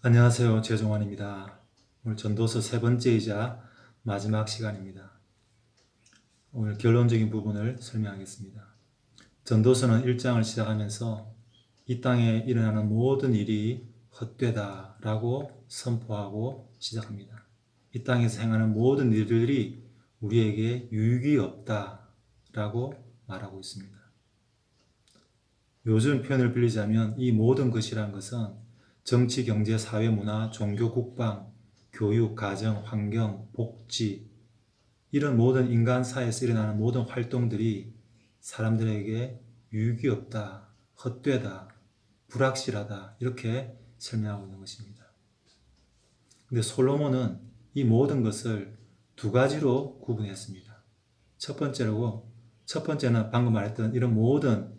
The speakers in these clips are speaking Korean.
안녕하세요. 최종원입니다. 오늘 전도서 세 번째이자 마지막 시간입니다. 오늘 결론적인 부분을 설명하겠습니다. 전도서는 1장을 시작하면서 이 땅에 일어나는 모든 일이 헛되다라고 선포하고 시작합니다. 이 땅에서 행하는 모든 일들이 우리에게 유익이 없다라고 말하고 있습니다. 요즘 표현을 빌리자면 이 모든 것이란 것은 정치, 경제, 사회, 문화, 종교, 국방, 교육, 가정, 환경, 복지 이런 모든 인간 사회에서 일어나는 모든 활동들이 사람들에게 유익이 없다, 헛되다, 불확실하다 이렇게 설명하고 있는 것입니다. 근데 솔로몬은 이 모든 것을 두 가지로 구분했습니다. 첫 번째는 방금 말했던 이런 모든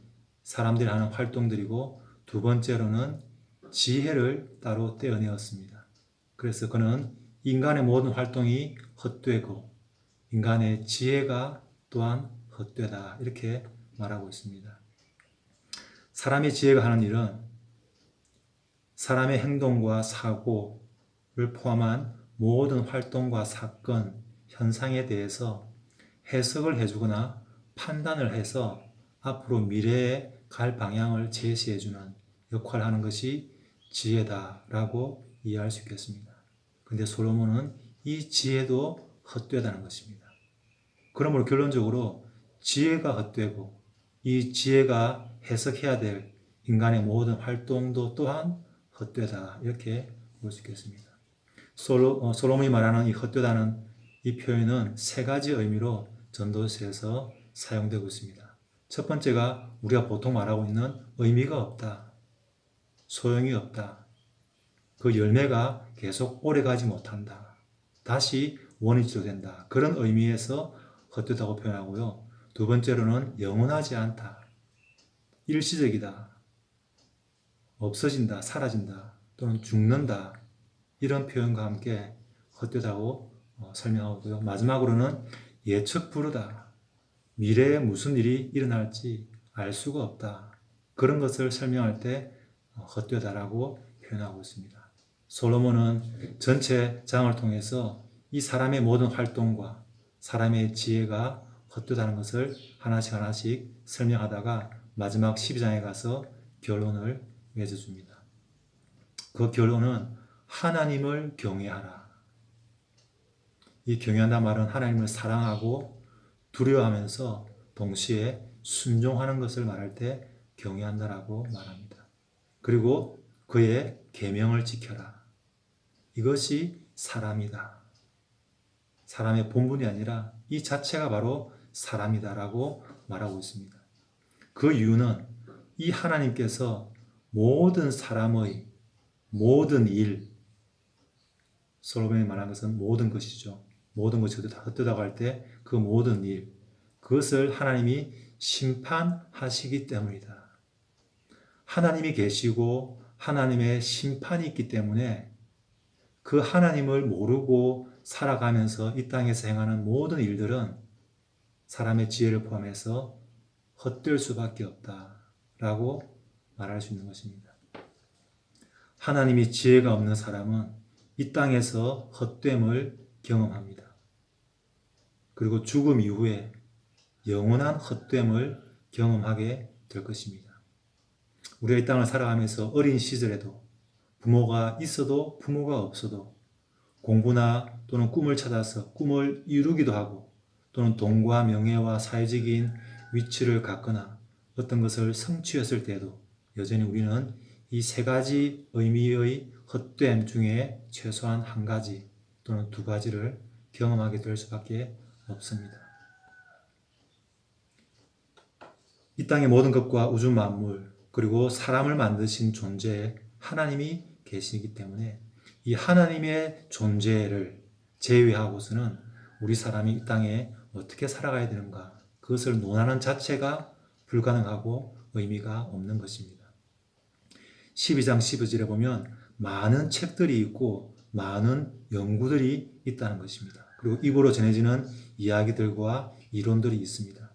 사람들이 하는 활동들이고 두 번째로는 지혜를 따로 떼어내었습니다. 그래서 그는 인간의 모든 활동이 헛되고 인간의 지혜가 또한 헛되다 이렇게 말하고 있습니다. 사람의 지혜가 하는 일은 사람의 행동과 사고를 포함한 모든 활동과 사건, 현상에 대해서 해석을 해주거나 판단을 해서 앞으로 미래에 갈 방향을 제시해주는 역할을 하는 것이 지혜다라고 이해할 수 있겠습니다. 그런데 솔로몬은 이 지혜도 헛되다는 것입니다. 그러므로 결론적으로 지혜가 헛되고 이 지혜가 해석해야 될 인간의 모든 활동도 또한 헛되다 이렇게 볼 수 있겠습니다. 솔로몬이 말하는 이 헛되다는 이 표현은 세 가지 의미로 전도서에서 사용되고 있습니다. 첫 번째가 우리가 보통 말하고 있는 의미가 없다, 소용이 없다, 그 열매가 계속 오래가지 못한다, 다시 원위치로 된다 그런 의미에서 헛되다고 표현하고요. 두 번째로는 영원하지 않다, 일시적이다, 없어진다, 사라진다 또는 죽는다 이런 표현과 함께 헛되다고 설명하고요. 마지막으로는 예측 불허다, 미래에 무슨 일이 일어날지 알 수가 없다 그런 것을 설명할 때 헛되다라고 표현하고 있습니다. 솔로몬은 전체 장을 통해서 이 사람의 모든 활동과 사람의 지혜가 헛되다는 것을 하나씩 설명하다가 마지막 12장에 가서 결론을 맺어줍니다. 그 결론은 하나님을 경외하라. 이 경외한다 말은 하나님을 사랑하고 두려워하면서 동시에 순종하는 것을 말할 때 경외한다라고 말합니다. 그리고 그의 계명을 지켜라. 이것이 사람이다. 사람의 본분이 아니라 이 자체가 바로 사람이다라고 말하고 있습니다. 그 이유는 이 하나님께서 모든 사람의 모든 일, 솔로몬이 말한 것은 모든 것이죠. 모든 것이 헛되다고 할 때 그 모든 일, 그것을 하나님이 심판하시기 때문이다. 하나님이 계시고 하나님의 심판이 있기 때문에 그 하나님을 모르고 살아가면서 이 땅에서 행하는 모든 일들은 사람의 지혜를 포함해서 헛될 수밖에 없다라고 말할 수 있는 것입니다. 하나님이 지혜가 없는 사람은 이 땅에서 헛됨을 경험합니다. 그리고 죽음 이후에 영원한 헛됨을 경험하게 될 것입니다. 우리가 이 땅을 살아가면서 어린 시절에도 부모가 있어도 부모가 없어도 공부나 또는 꿈을 찾아서 꿈을 이루기도 하고 또는 돈과 명예와 사회적인 위치를 갖거나 어떤 것을 성취했을 때도 여전히 우리는 이 세 가지 의미의 헛됨 중에 최소한 한 가지 또는 두 가지를 경험하게 될 수밖에 없습니다. 이 땅의 모든 것과 우주 만물 그리고 사람을 만드신 존재에 하나님이 계시기 때문에 이 하나님의 존재를 제외하고서는 우리 사람이 이 땅에 어떻게 살아가야 되는가 그것을 논하는 자체가 불가능하고 의미가 없는 것입니다. 12장 12절에 보면 많은 책들이 있고 많은 연구들이 있다는 것입니다. 그리고 입으로 전해지는 이야기들과 이론들이 있습니다.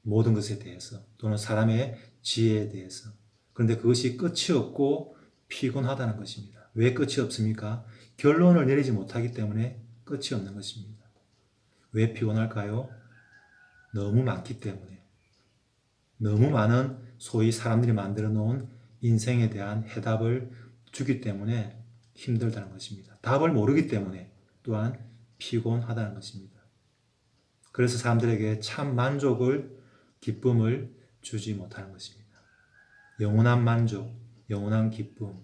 모든 것에 대해서 또는 사람의 지혜에 대해서. 그런데 그것이 끝이 없고 피곤하다는 것입니다. 왜 끝이 없습니까? 결론을 내리지 못하기 때문에 끝이 없는 것입니다. 왜 피곤할까요? 너무 많기 때문에. 너무 많은 소위 사람들이 만들어 놓은 인생에 대한 해답을 주기 때문에 힘들다는 것입니다. 답을 모르기 때문에 또한 피곤하다는 것입니다. 그래서 사람들에게 참 만족을, 기쁨을 주지 못하는 것입니다. 영원한 만족, 영원한 기쁨,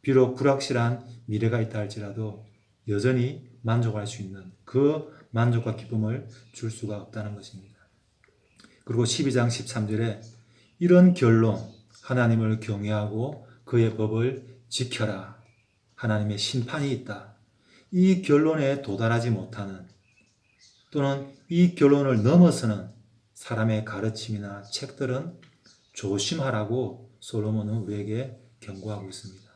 비록 불확실한 미래가 있다 할지라도 여전히 만족할 수 있는 그 만족과 기쁨을 줄 수가 없다는 것입니다. 그리고 12장 13절에 이런 결론, 하나님을 경외하고 그의 법을 지켜라. 하나님의 심판이 있다. 이 결론에 도달하지 못하는 또는 이 결론을 넘어서는 사람의 가르침이나 책들은 조심하라고 솔로몬은 우리에게 경고하고 있습니다.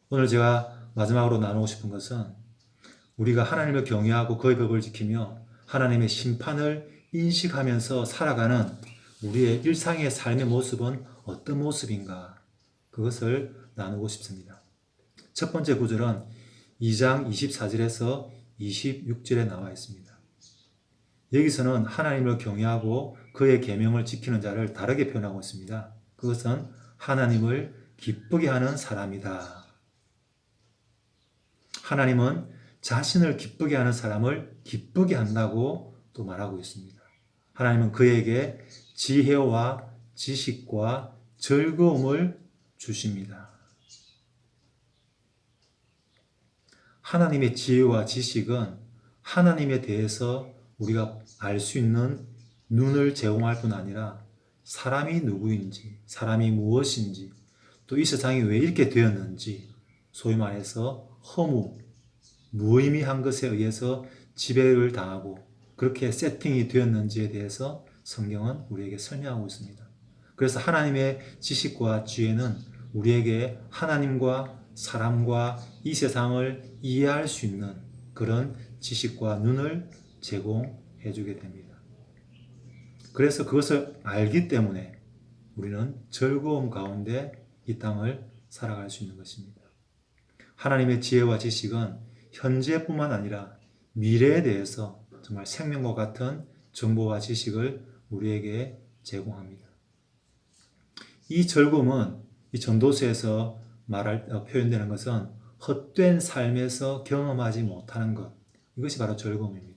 오늘 제가 마지막으로 나누고 싶은 것은 우리가 하나님을 경외하고 그의 법을 지키며 하나님의 심판을 인식하면서 살아가는 우리의 일상의 삶의 모습은 어떤 모습인가? 그것을 나누고 싶습니다. 첫 번째 구절은 2장 24절에서 26절에 나와 있습니다. 여기서는 하나님을 경외하고 그의 계명을 지키는 자를 다르게 표현하고 있습니다. 그것은 하나님을 기쁘게 하는 사람이다. 하나님은 자신을 기쁘게 하는 사람을 기쁘게 한다고 또 말하고 있습니다. 하나님은 그에게 지혜와 지식과 즐거움을 주십니다. 하나님의 지혜와 지식은 하나님에 대해서 우리가 알 수 있는 눈을 제공할 뿐 아니라 사람이 누구인지, 사람이 무엇인지, 또 이 세상이 왜 이렇게 되었는지, 소위 말해서 허무, 무의미한 것에 의해서 지배를 당하고 그렇게 세팅이 되었는지에 대해서 성경은 우리에게 설명하고 있습니다. 그래서 하나님의 지식과 지혜는 우리에게 하나님과 사람과 이 세상을 이해할 수 있는 그런 지식과 눈을 제공해 주게 됩니다. 그래서 그것을 알기 때문에 우리는 즐거움 가운데 이 땅을 살아갈 수 있는 것입니다. 하나님의 지혜와 지식은 현재뿐만 아니라 미래에 대해서 정말 생명과 같은 정보와 지식을 우리에게 제공합니다. 이 즐거움은 이 전도서에서 표현되는 것은 헛된 삶에서 경험하지 못하는 것, 이것이 바로 즐거움입니다.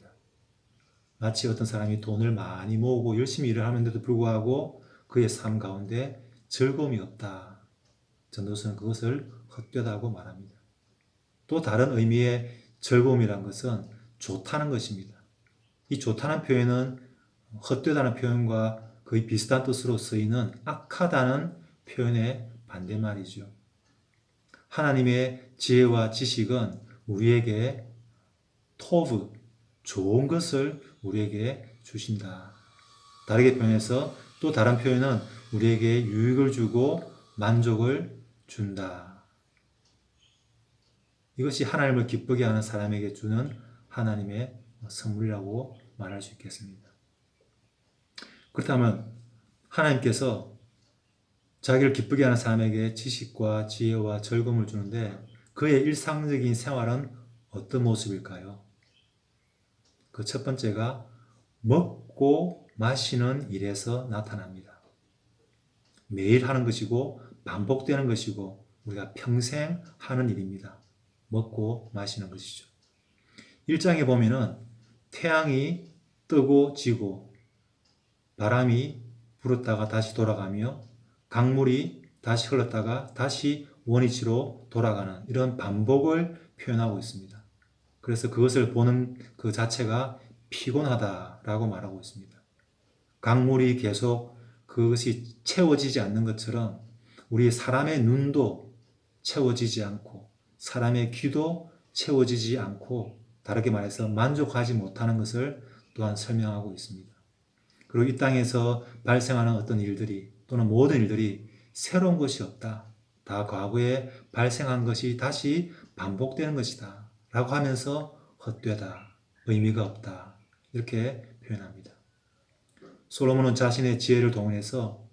마치 어떤 사람이 돈을 많이 모으고 열심히 일을 하는데도 불구하고 그의 삶 가운데 즐거움이 없다. 전도서는 그것을 헛되다고 말합니다. 또 다른 의미의 즐거움이란 것은 좋다는 것입니다. 이 좋다는 표현은 헛되다는 표현과 거의 비슷한 뜻으로 쓰이는 악하다는 표현의 반대말이죠. 하나님의 지혜와 지식은 우리에게 토브, 좋은 것을 우리에게 주신다. 다르게 표현해서 또 다른 표현은 우리에게 유익을 주고 만족을 준다. 이것이 하나님을 기쁘게 하는 사람에게 주는 하나님의 선물이라고 말할 수 있겠습니다. 그렇다면 하나님께서 자기를 기쁘게 하는 사람에게 지식과 지혜와 즐거움을 주는데 그의 일상적인 생활은 어떤 모습일까요? 그 첫 번째가 먹고 마시는 일에서 나타납니다. 매일 하는 것이고 반복되는 것이고 우리가 평생 하는 일입니다. 먹고 마시는 것이죠. 1장에 보면은 태양이 뜨고 지고 바람이 불었다가 다시 돌아가며 강물이 다시 흘렀다가 다시 원위치로 돌아가는 이런 반복을 표현하고 있습니다. 그래서 그것을 보는 그 자체가 피곤하다라고 말하고 있습니다. 강물이 계속 그것이 채워지지 않는 것처럼 우리 사람의 눈도 채워지지 않고 사람의 귀도 채워지지 않고 다르게 말해서 만족하지 못하는 것을 또한 설명하고 있습니다. 그리고 이 땅에서 발생하는 어떤 일들이 또는 모든 일들이 새로운 것이 없다. 다 과거에 발생한 것이 다시 반복되는 것이다. 라고 하면서 헛되다. 의미가 없다. 이렇게 표현합니다. 솔로몬은 자신의 지혜를 동원해서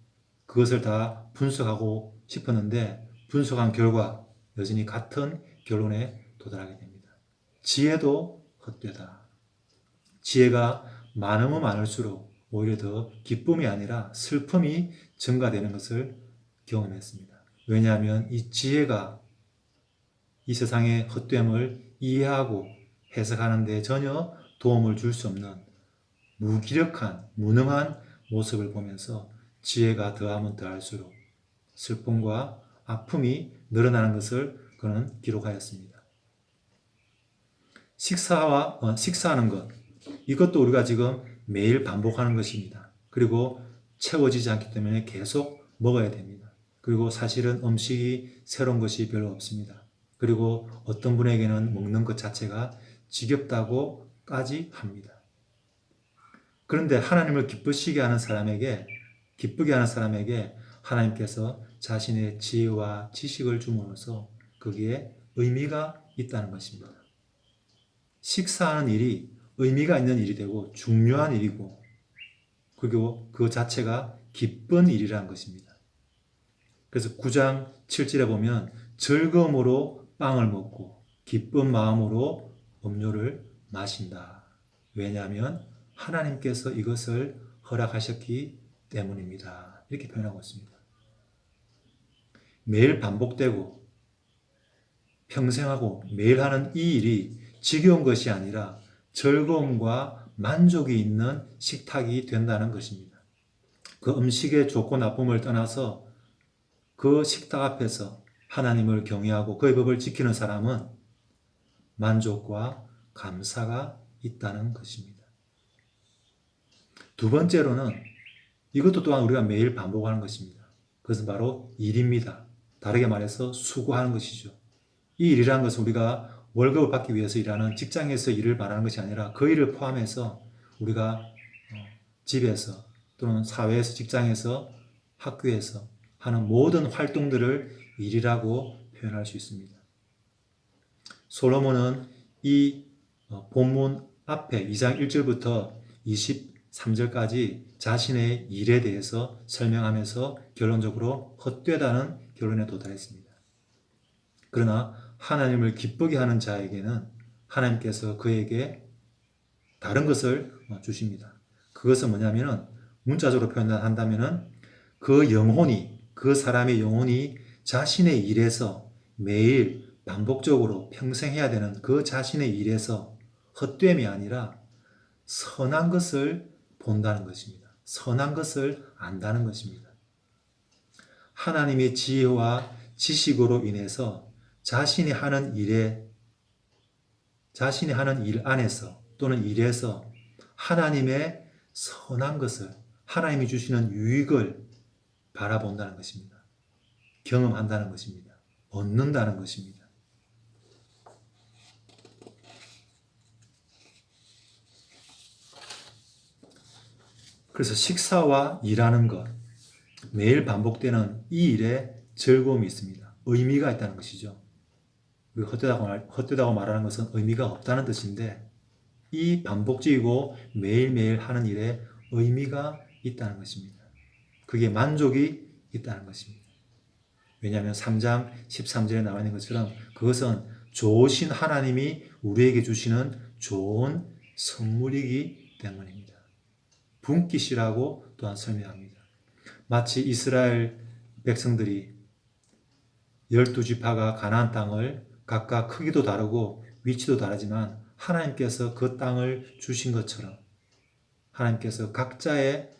그것을 다 분석하고 싶었는데 분석한 결과 여전히 같은 결론에 도달하게 됩니다. 지혜도 헛되다. 지혜가 많으면 많을수록 오히려 더 기쁨이 아니라 슬픔이 증가되는 것을 경험했습니다. 왜냐하면 이 지혜가 이 세상의 헛됨을 이해하고 해석하는 데 전혀 도움을 줄 수 없는 무기력한, 무능한 모습을 보면서 지혜가 더하면 더할수록 슬픔과 아픔이 늘어나는 것을 그는 기록하였습니다. 식사하는 것, 이것도 우리가 지금 매일 반복하는 것입니다. 그리고 채워지지 않기 때문에 계속 먹어야 됩니다. 그리고 사실은 음식이 새로운 것이 별로 없습니다. 그리고 어떤 분에게는 먹는 것 자체가 지겹다고까지 합니다. 그런데 하나님을 기쁘게 하는 사람에게 하나님께서 자신의 지혜와 지식을 줌으로써 거기에 의미가 있다는 것입니다. 식사하는 일이 의미가 있는 일이 되고 중요한 일이고 그리고 그 자체가 기쁜 일이라는 것입니다. 그래서 9장 7절에 보면 즐거움으로 빵을 먹고 기쁜 마음으로 음료를 마신다. 왜냐하면 하나님께서 이것을 허락하셨기 때문입니다. 이렇게 표현하고 있습니다. 매일 반복되고 평생 하고 매일 하는 이 일이 지겨운 것이 아니라 즐거움과 만족이 있는 식탁이 된다는 것입니다. 그 음식의 좋고 나쁨을 떠나서 그 식탁 앞에서 하나님을 경외하고 그의 법을 지키는 사람은 만족과 감사가 있다는 것입니다. 두 번째로는 이것도 또한 우리가 매일 반복하는 것입니다. 그것은 바로 일입니다. 다르게 말해서 수고하는 것이죠. 이 일이라는 것은 우리가 월급을 받기 위해서 일하는 직장에서 일을 말하는 것이 아니라 그 일을 포함해서 우리가 집에서 또는 사회에서 직장에서 학교에서 하는 모든 활동들을 일이라고 표현할 수 있습니다. 솔로몬은 이 본문 앞에 2장 1절부터 23절까지 자신의 일에 대해서 설명하면서 결론적으로 헛되다는 결론에 도달했습니다. 그러나 하나님을 기쁘게 하는 자에게는 하나님께서 그에게 다른 것을 주십니다. 그것은 뭐냐면은 문자적으로 표현한다면은 그 사람의 영혼이 자신의 일에서 매일 반복적으로 평생 해야 되는 그 자신의 일에서 헛됨이 아니라 선한 것을 본다는 것입니다. 선한 것을 안다는 것입니다. 하나님의 지혜와 지식으로 인해서 자신이 하는 일 안에서 또는 일에서 하나님의 선한 것을, 하나님이 주시는 유익을 바라본다는 것입니다. 경험한다는 것입니다. 얻는다는 것입니다. 그래서 식사와 일하는 것, 매일 반복되는 이 일에 즐거움이 있습니다. 의미가 있다는 것이죠. 헛되다고 말하는 것은 의미가 없다는 뜻인데 이 반복적이고 매일매일 하는 일에 의미가 있다는 것입니다. 그게 만족이 있다는 것입니다. 왜냐하면 3장 13절에 나와 있는 것처럼 그것은 좋으신 하나님이 우리에게 주시는 좋은 선물이기 때문입니다. 분깃이라고 또한 설명합니다. 마치 이스라엘 백성들이 12지파가 가나안 땅을 각각 크기도 다르고 위치도 다르지만 하나님께서 그 땅을 주신 것처럼 하나님께서 각자의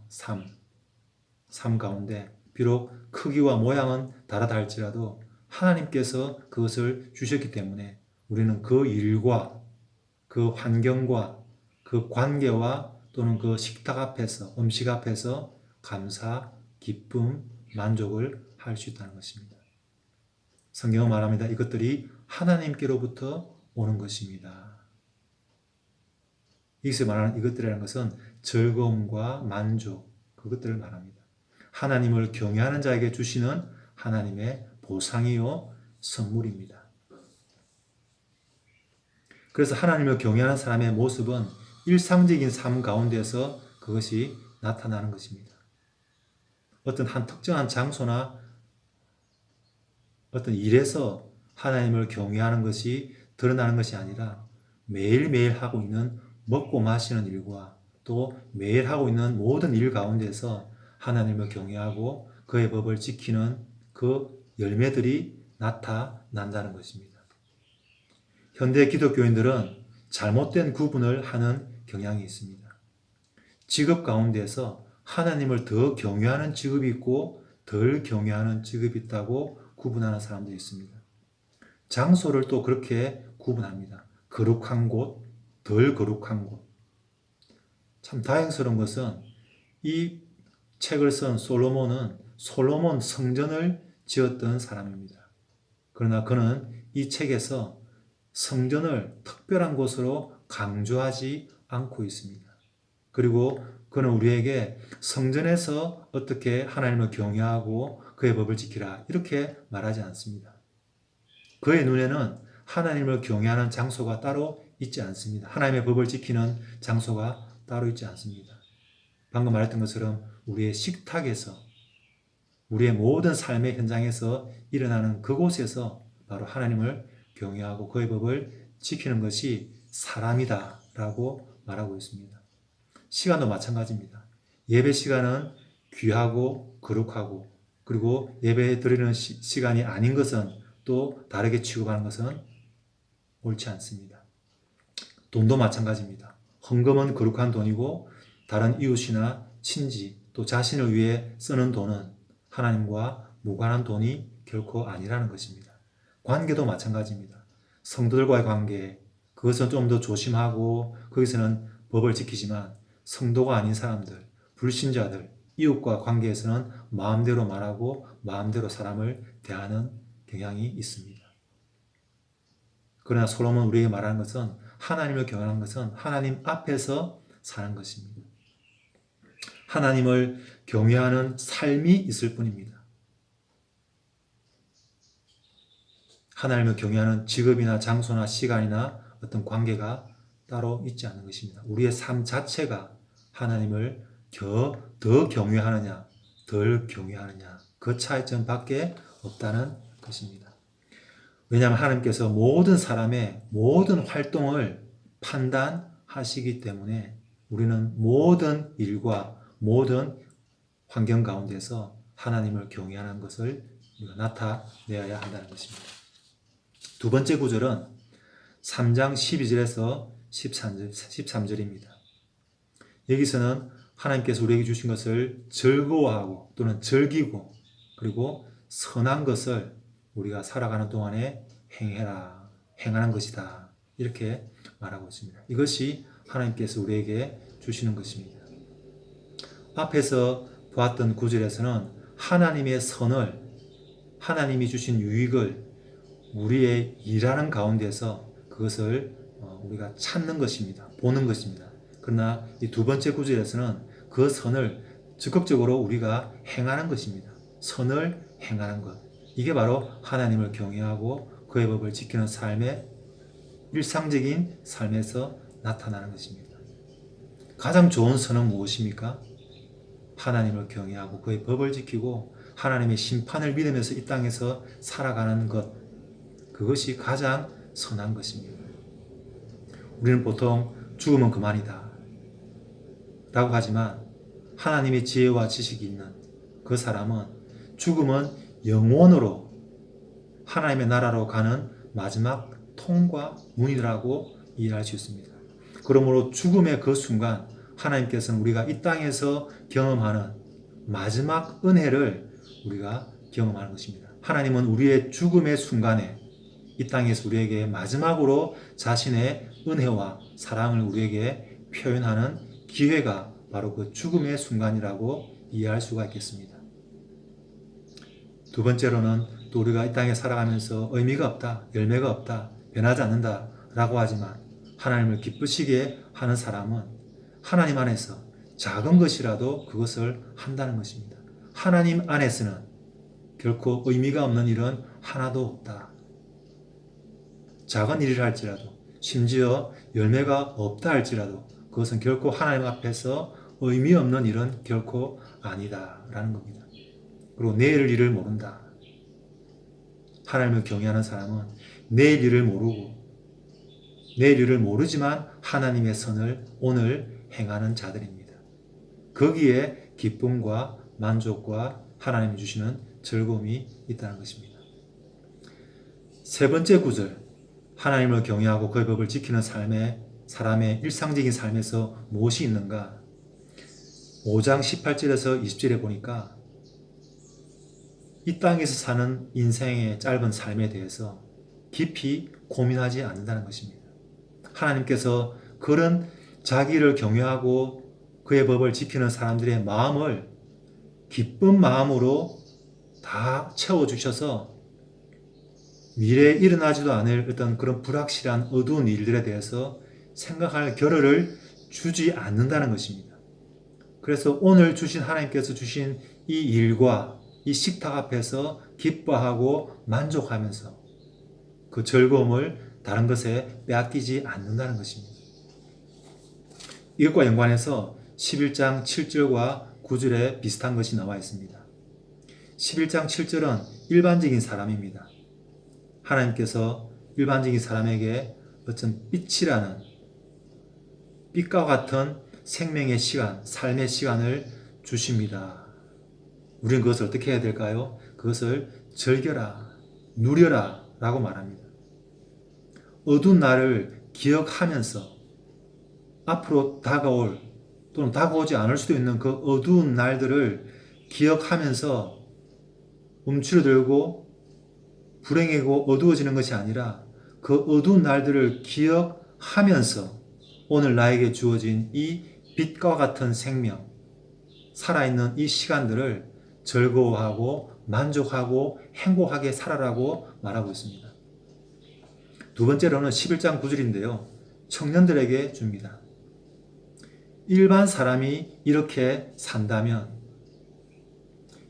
삶 가운데 비록 크기와 모양은 다르다 할지라도 하나님께서 그것을 주셨기 때문에 우리는 그 일과 그 환경과 그 관계와 또는 그 식탁 앞에서 음식 앞에서 감사, 기쁨, 만족을 할 수 있다는 것입니다. 성경은 말합니다. 이것들이 하나님께로부터 오는 것입니다. 여기서 말하는 이것들이라는 것은 즐거움과 만족, 그것들을 말합니다. 하나님을 경외하는 자에게 주시는 하나님의 보상이요 선물입니다. 그래서 하나님을 경외하는 사람의 모습은 일상적인 삶 가운데서 그것이 나타나는 것입니다. 어떤 한 특정한 장소나 어떤 일에서 하나님을 경외하는 것이 드러나는 것이 아니라 매일매일 하고 있는 먹고 마시는 일과 또 매일 하고 있는 모든 일 가운데서 하나님을 경외하고 그의 법을 지키는 그 열매들이 나타난다는 것입니다. 현대 기독교인들은 잘못된 구분을 하는 경향이 있습니다. 직업 가운데서 하나님을 더 경외하는 직업이 있고 덜 경외하는 직업이 있다고 구분하는 사람도 있습니다. 장소를 또 그렇게 구분합니다. 거룩한 곳, 덜 거룩한 곳. 참 다행스러운 것은 이 책을 쓴 솔로몬은 솔로몬 성전을 지었던 사람입니다. 그러나 그는 이 책에서 성전을 특별한 곳으로 강조하지 않고 있습니다. 그리고 그는 우리에게 성전에서 어떻게 하나님을 경외하고 그의 법을 지키라 이렇게 말하지 않습니다. 그의 눈에는 하나님을 경외하는 장소가 따로 있지 않습니다. 하나님의 법을 지키는 장소가 따로 있지 않습니다. 방금 말했던 것처럼 우리의 식탁에서 우리의 모든 삶의 현장에서 일어나는 그곳에서 바로 하나님을 경외하고 그의 법을 지키는 것이 사람이다 라고 말하고 있습니다. 시간도 마찬가지입니다. 예배 시간은 귀하고 거룩하고 그리고 예배 드리는 시간이 아닌 것은 또 다르게 취급하는 것은 옳지 않습니다. 돈도 마찬가지입니다. 헌금은 거룩한 돈이고 다른 이웃이나 친지 또 자신을 위해 쓰는 돈은 하나님과 무관한 돈이 결코 아니라는 것입니다. 관계도 마찬가지입니다. 성도들과의 관계, 그것은 좀 더 조심하고 거기서는 법을 지키지만 성도가 아닌 사람들, 불신자들, 이웃과 관계에서는 마음대로 말하고 마음대로 사람을 대하는 경향이 있습니다. 그러나 솔로몬 우리에게 말하는 것은 하나님을 경외하는 것은 하나님 앞에서 사는 것입니다. 하나님을 경외하는 삶이 있을 뿐입니다. 하나님을 경외하는 직업이나 장소나 시간이나 어떤 관계가 따로 있지 않는 것입니다. 우리의 삶 자체가 하나님을 더 경외하느냐, 덜 경외하느냐, 그 차이점밖에 없다는 것입니다. 왜냐하면 하나님께서 모든 사람의 모든 활동을 판단하시기 때문에 우리는 모든 일과 모든 환경 가운데서 하나님을 경외하는 것을 우리가 나타내어야 한다는 것입니다. 두 번째 구절은 3장 12절에서 13절입니다. 여기서는 하나님께서 우리에게 주신 것을 즐거워하고 또는 즐기고 그리고 선한 것을 우리가 살아가는 동안에 행하는 것이다. 이렇게 말하고 있습니다. 이것이 하나님께서 우리에게 주시는 것입니다. 앞에서 보았던 구절에서는 하나님의 선을, 하나님이 주신 유익을 우리의 일하는 가운데서 그것을 우리가 찾는 것입니다. 보는 것입니다. 그러나 이 두 번째 구절에서는 그 선을 적극적으로 우리가 행하는 것입니다. 선을 행하는 것. 이게 바로 하나님을 경외하고 그의 법을 지키는 삶의 일상적인 삶에서 나타나는 것입니다. 가장 좋은 선은 무엇입니까? 하나님을 경외하고 그의 법을 지키고 하나님의 심판을 믿으면서 이 땅에서 살아가는 것. 그것이 가장 선한 것입니다. 우리는 보통 죽으면 그만이다 라고 하지만 하나님의 지혜와 지식이 있는 그 사람은 죽음은 영원으로 하나님의 나라로 가는 마지막 통과 문이라고 이해할 수 있습니다. 그러므로 죽음의 그 순간 하나님께서는 우리가 이 땅에서 경험하는 마지막 은혜를 우리가 경험하는 것입니다. 하나님은 우리의 죽음의 순간에 이 땅에서 우리에게 마지막으로 자신의 은혜와 사랑을 우리에게 표현하는 기회가 바로 그 죽음의 순간이라고 이해할 수가 있겠습니다. 두 번째로는 또 우리가 이 땅에 살아가면서 의미가 없다, 열매가 없다, 변하지 않는다 라고 하지만 하나님을 기쁘시게 하는 사람은 하나님 안에서 작은 것이라도 그것을 한다는 것입니다. 하나님 안에서는 결코 의미가 없는 일은 하나도 없다. 작은 일이라 할지라도 심지어 열매가 없다 할지라도 그것은 결코 하나님 앞에서 의미 없는 일은 결코 아니다 라는 겁니다. 그리고 내일 일을 모른다. 하나님을 경외하는 사람은 내일 일을 모르고 내일 일을 모르지만 하나님의 선을 오늘 행하는 자들입니다. 거기에 기쁨과 만족과 하나님이 주시는 즐거움이 있다는 것입니다. 세 번째 구절, 하나님을 경외하고 그의 법을 지키는 사람의 일상적인 삶에서 무엇이 있는가? 5장 18절에서 20절에 보니까 이 땅에서 사는 인생의 짧은 삶에 대해서 깊이 고민하지 않는다는 것입니다. 하나님께서 그런 자기를 경외하고 그의 법을 지키는 사람들의 마음을 기쁜 마음으로 다 채워주셔서 미래에 일어나지도 않을 어떤 그런 불확실한 어두운 일들에 대해서 생각할 겨를을 주지 않는다는 것입니다. 그래서 오늘 주신 하나님께서 주신 이 일과 이 식탁 앞에서 기뻐하고 만족하면서 그 즐거움을 다른 것에 빼앗기지 않는다는 것입니다. 이것과 연관해서 11장 7절과 9절에 비슷한 것이 나와 있습니다. 11장 7절은 일반적인 사람입니다. 하나님께서 일반적인 사람에게 어떤 빛과 같은 생명의 시간, 삶의 시간을 주십니다. 우리는 그것을 어떻게 해야 될까요? 그것을 즐겨라, 누려라 라고 말합니다. 어두운 날을 기억하면서 앞으로 다가올 또는 다가오지 않을 수도 있는 그 어두운 날들을 기억하면서 움츠러들고 불행하고 어두워지는 것이 아니라 그 어두운 날들을 기억하면서 오늘 나에게 주어진 이 빛과 같은 생명, 살아있는 이 시간들을 즐거워하고 만족하고 행복하게 살아라고 말하고 있습니다. 두 번째로는 11장 9절인데요. 청년들에게 줍니다. 일반 사람이 이렇게 산다면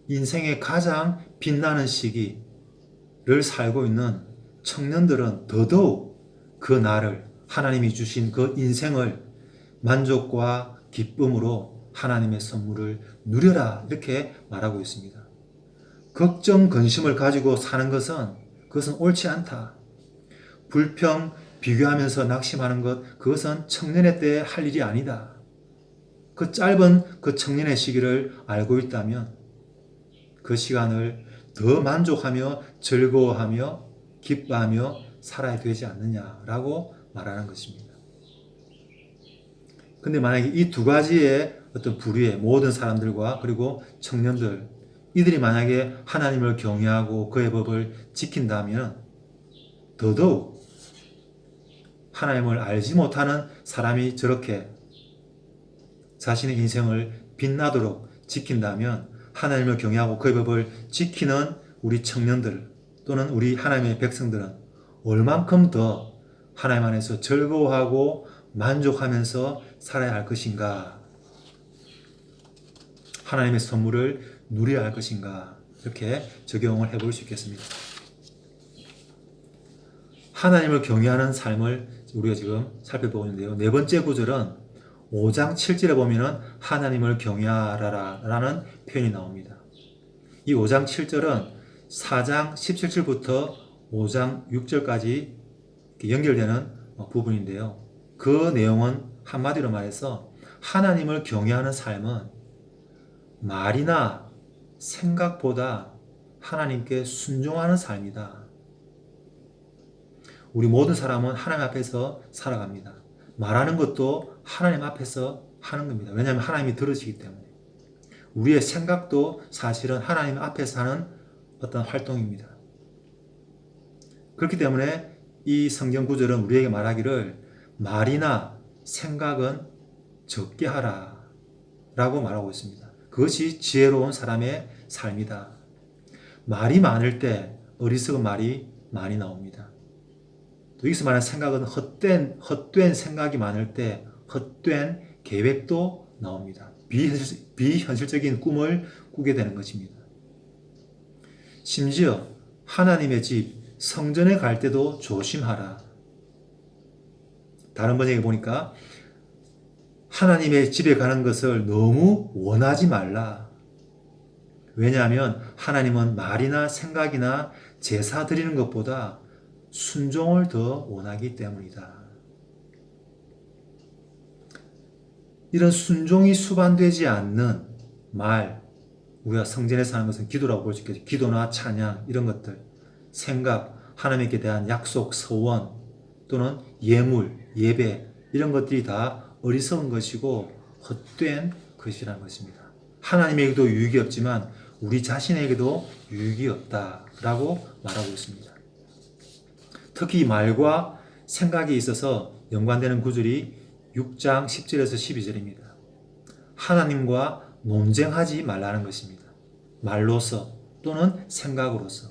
인생의 가장 빛나는 시기를 살고 있는 청년들은 더더욱 그 날을 하나님이 주신 그 인생을 만족과 기쁨으로 하나님의 선물을 누려라 이렇게 말하고 있습니다. 걱정, 근심을 가지고 사는 그것은 옳지 않다. 불평, 비교하면서 낙심하는 것, 그것은 청년의 때에 할 일이 아니다. 그 짧은 그 청년의 시기를 알고 있다면 그 시간을 더 만족하며 즐거워하며 기뻐하며 살아야 되지 않느냐라고 말하는 것입니다. 근데 만약에 이 두 가지의 어떤 부류의 모든 사람들과 그리고 청년들, 이들이 만약에 하나님을 경외하고 그의 법을 지킨다면 더더욱 하나님을 알지 못하는 사람이 저렇게 자신의 인생을 빛나도록 지킨다면 하나님을 경외하고 그의 법을 지키는 우리 청년들 또는 우리 하나님의 백성들은 얼만큼 더 하나님 안에서 즐거워하고 만족하면서 살아야 할 것인가? 하나님의 선물을 누려야 할 것인가? 이렇게 적용을 해볼 수 있겠습니다. 하나님을 경외하는 삶을 우리가 지금 살펴보고 있는데요. 네 번째 구절은 5장 7절에 보면은 하나님을 경외하라 라는 표현이 나옵니다. 이 5장 7절은 4장 17절부터 5장 6절까지 연결되는 부분인데요. 그 내용은 한마디로 말해서 하나님을 경외하는 삶은 말이나 생각보다 하나님께 순종하는 삶이다. 우리 모든 사람은 하나님 앞에서 살아갑니다. 말하는 것도 하나님 앞에서 하는 겁니다. 왜냐하면 하나님이 들으시기 때문에. 우리의 생각도 사실은 하나님 앞에서 하는 어떤 활동입니다. 그렇기 때문에 이 성경 구절은 우리에게 말하기를 말이나 생각은 적게 하라 라고 말하고 있습니다. 그것이 지혜로운 사람의 삶이다. 말이 많을 때 어리석은 말이 많이 나옵니다. 또 여기서 말하는 생각은 헛된 생각이 많을 때 헛된 계획도 나옵니다. 비현실적인 꿈을 꾸게 되는 것입니다. 심지어 하나님의 집, 성전에 갈 때도 조심하라. 다른 번역에 보니까 하나님의 집에 가는 것을 너무 원하지 말라. 왜냐하면 하나님은 말이나 생각이나 제사 드리는 것보다 순종을 더 원하기 때문이다. 이런 순종이 수반되지 않는 말, 우리가 성전에서 하는 것은 기도라고 볼 수 있겠죠. 기도나 찬양 이런 것들, 생각, 하나님께 대한 약속, 서원 또는 예물, 예배 이런 것들이 다 어리석은 것이고 헛된 것이라는 것입니다. 하나님에게도 유익이 없지만 우리 자신에게도 유익이 없다라고 말하고 있습니다. 특히 말과 생각에 있어서 연관되는 구절이 6장 10절에서 12절입니다. 하나님과 논쟁하지 말라는 것입니다. 말로서 또는 생각으로서.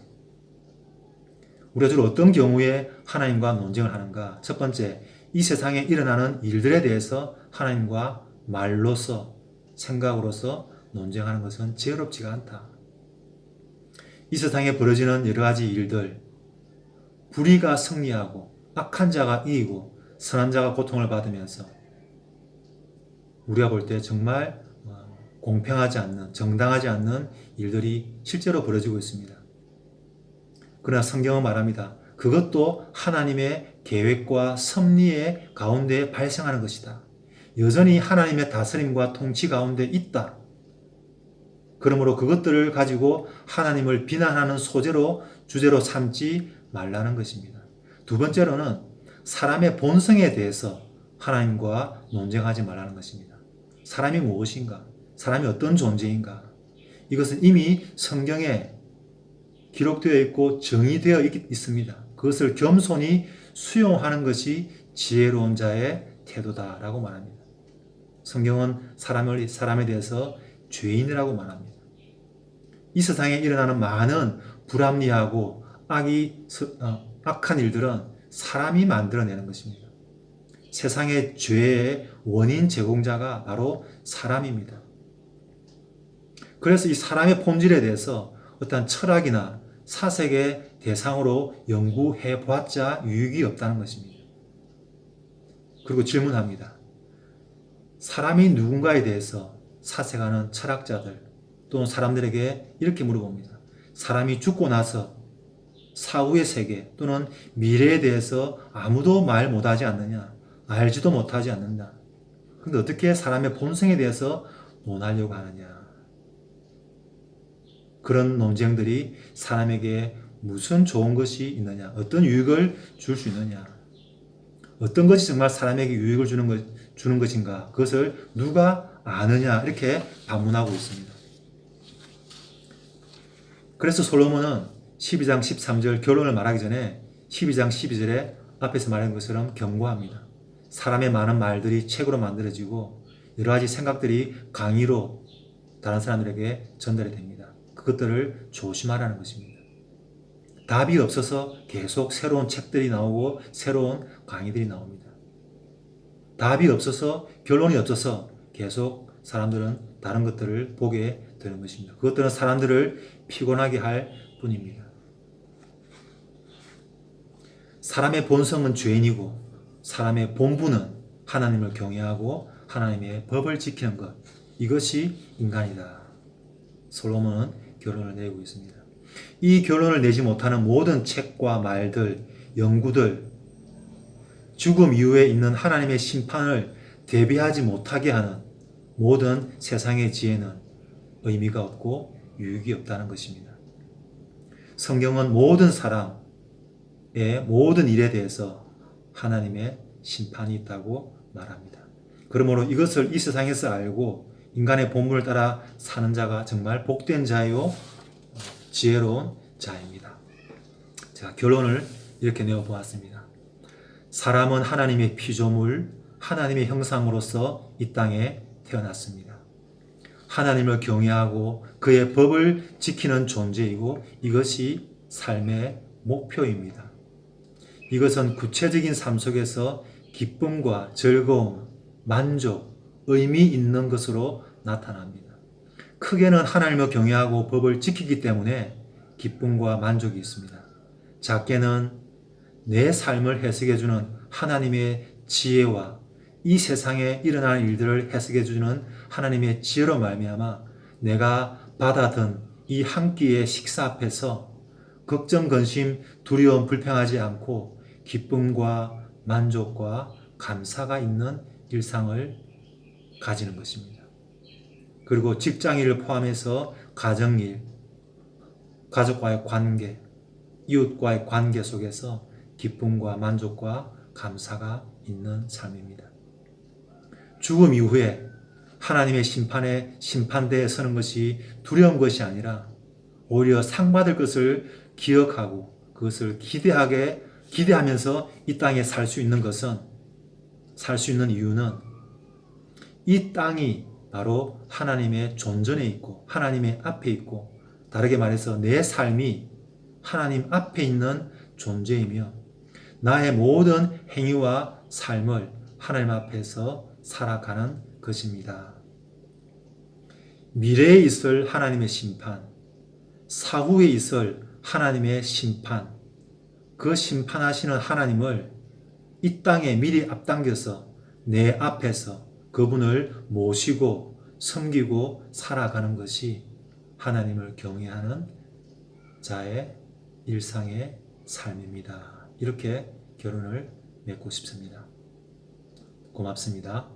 우리가 주로 어떤 경우에 하나님과 논쟁을 하는가? 첫 번째, 이 세상에 일어나는 일들에 대해서 하나님과 말로서, 생각으로서 논쟁하는 것은 지혜롭지가 않다. 이 세상에 벌어지는 여러 가지 일들, 불의가 승리하고 악한 자가 이기고 선한 자가 고통을 받으면서 우리가 볼 때 정말 공평하지 않는, 정당하지 않는 일들이 실제로 벌어지고 있습니다. 그러나 성경은 말합니다. 그것도 하나님의 계획과 섭리의 가운데 발생하는 것이다. 여전히 하나님의 다스림과 통치 가운데 있다. 그러므로 그것들을 가지고 하나님을 비난하는 소재로, 주제로 삼지 말라는 것입니다. 두 번째로는 사람의 본성에 대해서 하나님과 논쟁하지 말라는 것입니다. 사람이 무엇인가? 사람이 어떤 존재인가? 이것은 이미 성경에 기록되어 있고 정의되어 있습니다. 그것을 겸손히 수용하는 것이 지혜로운 자의 태도다라고 말합니다. 성경은 사람에 대해서 죄인이라고 말합니다. 이 세상에 일어나는 많은 불합리하고 악한 일들은 사람이 만들어내는 것입니다. 세상의 죄의 원인 제공자가 바로 사람입니다. 그래서 이 사람의 본질에 대해서 어떤 철학이나 사색의 대상으로 연구해 보았자 유익이 없다는 것입니다. 그리고 질문합니다. 사람이 누군가에 대해서 사색하는 철학자들 또는 사람들에게 이렇게 물어봅니다. 사람이 죽고 나서 사후의 세계 또는 미래에 대해서 아무도 말 못하지 않느냐, 알지도 못하지 않는다. 그런데 어떻게 사람의 본성에 대해서 논하려고 하느냐. 그런 논쟁들이 사람에게 무슨 좋은 것이 있느냐, 어떤 유익을 줄 수 있느냐, 어떤 것이 정말 사람에게 유익을 주는 것인가, 그것을 누가 아느냐, 이렇게 반문하고 있습니다. 그래서 솔로몬은 12장 13절 결론을 말하기 전에 12장 12절에 앞에서 말한 것처럼 경고합니다. 사람의 많은 말들이 책으로 만들어지고 여러 가지 생각들이 강의로 다른 사람들에게 전달이 됩니다. 그것들을 조심하라는 것입니다. 답이 없어서 계속 새로운 책들이 나오고 새로운 강의들이 나옵니다. 답이 없어서, 결론이 없어서 계속 사람들은 다른 것들을 보게 되는 것입니다. 그것들은 사람들을 피곤하게 할 뿐입니다. 사람의 본성은 죄인이고 사람의 본분은 하나님을 경외하고 하나님의 법을 지키는 것, 이것이 인간이다. 솔로몬은 결론을 내고 있습니다. 이 결론을 내지 못하는 모든 책과 말들, 연구들, 죽음 이후에 있는 하나님의 심판을 대비하지 못하게 하는 모든 세상의 지혜는 의미가 없고 유익이 없다는 것입니다. 성경은 모든 사람의 모든 일에 대해서 하나님의 심판이 있다고 말합니다. 그러므로 이것을 이 세상에서 알고 인간의 본분을 따라 사는 자가 정말 복된 자요, 지혜로운 자입니다. 제가 결론을 이렇게 내어보았습니다. 사람은 하나님의 피조물, 하나님의 형상으로서 이 땅에 태어났습니다. 하나님을 경외하고 그의 법을 지키는 존재이고 이것이 삶의 목표입니다. 이것은 구체적인 삶 속에서 기쁨과 즐거움, 만족, 의미 있는 것으로 나타납니다. 크게는 하나님을 경외하고 법을 지키기 때문에 기쁨과 만족이 있습니다. 작게는 내 삶을 해석해주는 하나님의 지혜와 이 세상에 일어나는 일들을 해석해주는 하나님의 지혜로 말미암아 내가 받아든 이 한 끼의 식사 앞에서 걱정, 근심, 두려움, 불평하지 않고 기쁨과 만족과 감사가 있는 일상을 가지는 것입니다. 그리고 직장일을 포함해서 가정일, 가족과의 관계, 이웃과의 관계 속에서 기쁨과 만족과 감사가 있는 삶입니다. 죽음 이후에 하나님의 심판대에 서는 것이 두려운 것이 아니라 오히려 상 받을 것을 기억하고 그것을 기대하면서 이 땅에 살 수 있는 이유는 이 땅이 바로 하나님의 존전에 있고 하나님의 앞에 있고, 다르게 말해서 내 삶이 하나님 앞에 있는 존재이며 나의 모든 행위와 삶을 하나님 앞에서 살아가는 것입니다. 미래에 있을 하나님의 심판, 사후에 있을 하나님의 심판, 그 심판하시는 하나님을 이 땅에 미리 앞당겨서 내 앞에서 그분을 모시고 섬기고 살아가는 것이 하나님을 경외하는 자의 일상의 삶입니다. 이렇게 결론을 맺고 싶습니다. 고맙습니다.